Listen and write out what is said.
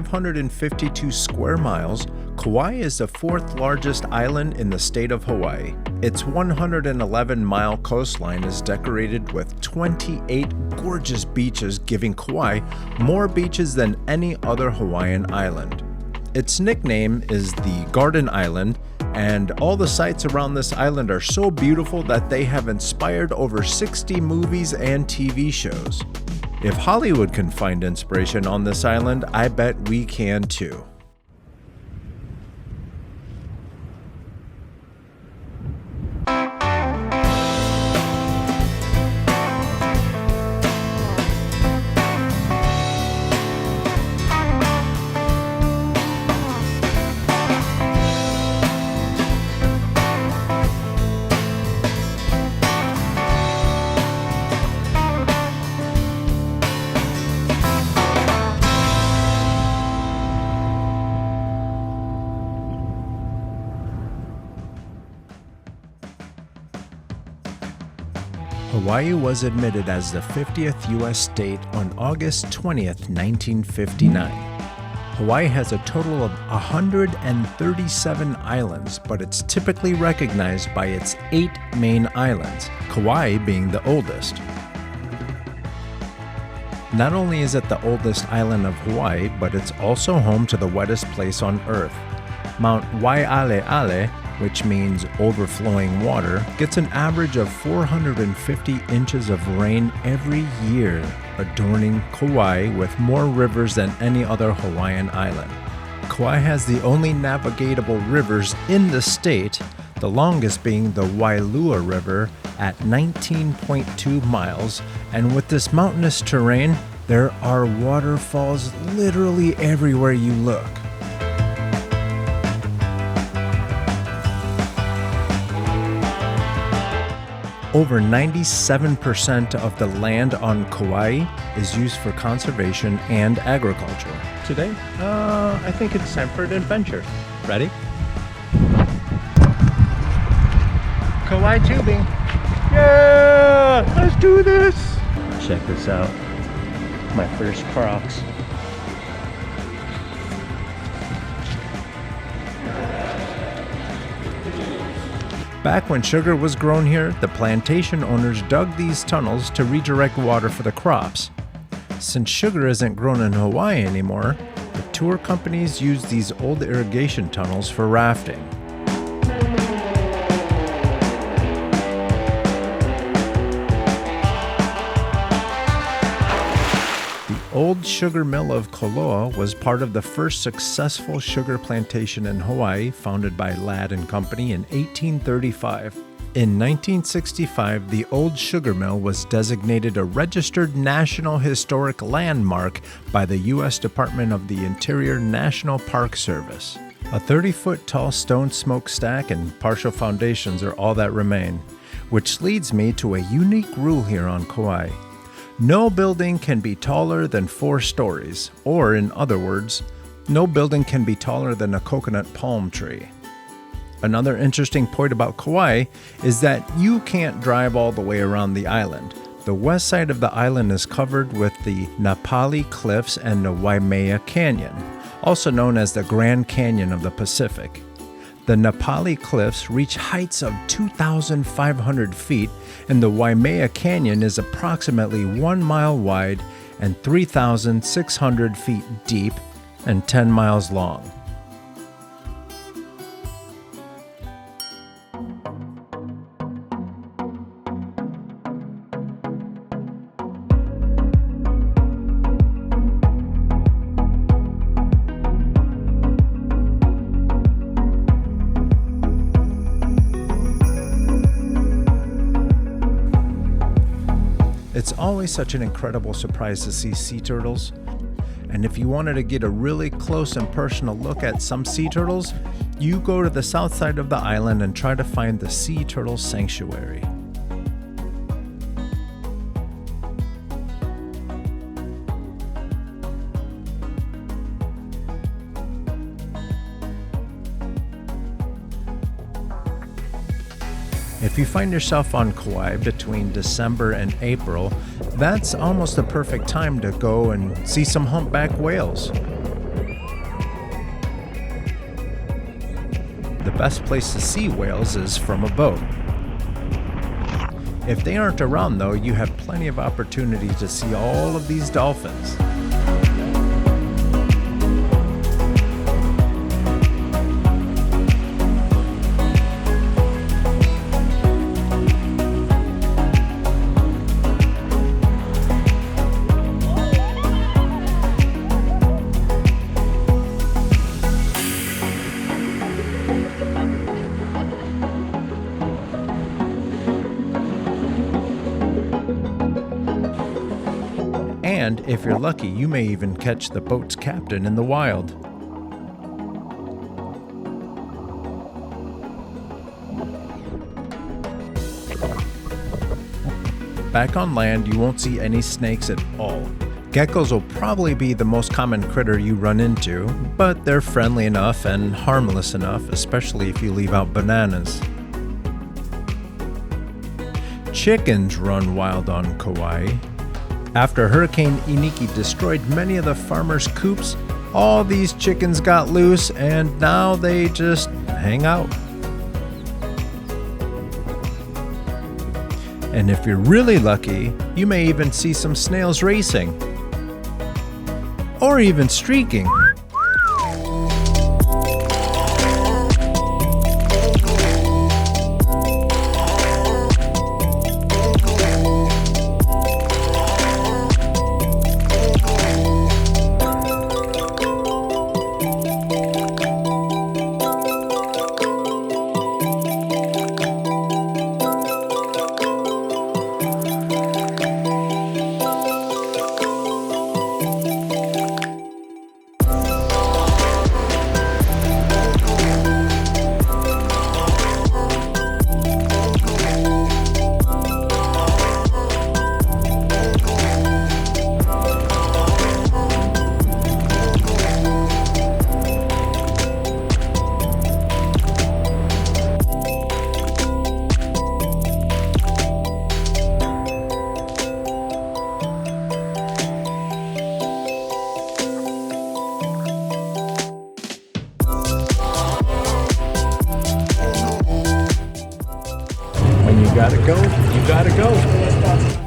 552 square miles, Kauai is the fourth largest island in the state of Hawaii. Its 111-mile coastline is decorated with 28 gorgeous beaches, giving Kauai more beaches than any other Hawaiian island. Its nickname is the Garden Island, and all the sights around this island are so beautiful that they have inspired over 60 movies and TV shows. If Hollywood can find inspiration on this island, I bet we can too. Hawaii was admitted as the 50th U.S. state on August 20th, 1959. Hawaii has a total of 137 islands, but it's typically recognized by its 8 main islands, Kauai being the oldest. Not only is it the oldest island of Hawaii, but it's also home to the wettest place on Earth. Mount Waialeale, which means overflowing water, gets an average of 450 inches of rain every year, adorning Kauai with more rivers than any other Hawaiian island. Kauai has the only navigatable rivers in the state, the longest being the Waialua River at 19.2 miles, and with this mountainous terrain, there are waterfalls literally everywhere you look. Over 97% of the land on Kauai is used for conservation and agriculture. Today, I think it's time for an adventure. Ready? Kauai Tubing! Yeah! Let's do this! Check this out. My first Crocs. Back when sugar was grown here, the plantation owners dug these tunnels to redirect water for the crops. Since sugar isn't grown in Hawaii anymore, the tour companies use these old irrigation tunnels for rafting. The old sugar mill of Koloa was part of the first successful sugar plantation in Hawaii, founded by Ladd and Company in 1835. In 1965, the old sugar mill was designated a registered National Historic Landmark by the U.S. Department of the Interior National Park Service. A 30-foot tall stone smokestack and partial foundations are all that remain, which leads me to a unique rule here on Kauai. No building can be taller than 4 stories, or in other words, no building can be taller than a coconut palm tree. Another interesting point about Kauai is that you can't drive all the way around the island. The west side of the island is covered with the Napali Cliffs and the Waimea Canyon, also known as the Grand Canyon of the Pacific. The Napali Cliffs reach heights of 2,500 feet, and the Waimea Canyon is approximately 1 mile wide and 3,600 feet deep and 10 miles long. It's always such an incredible surprise to see sea turtles. And if you wanted to get a really close and personal look at some sea turtles, you go to the south side of the island and try to find the Sea Turtle Sanctuary. If you find yourself on Kauai between December and April, that's almost the perfect time to go and see some humpback whales. the best place to see whales is from a boat. If they aren't around though, you have plenty of opportunity to see all of these dolphins. And if you're lucky, you may even catch the boat's captain in the wild. Back on land, you won't see any snakes at all. Geckos will probably be the most common critter you run into, but they're friendly enough and harmless enough, especially if you leave out bananas. Chickens run wild on Kauai. After Hurricane Iniki destroyed many of the farmers' coops, all these chickens got loose and now they just hang out. And if you're really lucky, you may even see some snails racing. Or even streaking. You gotta go.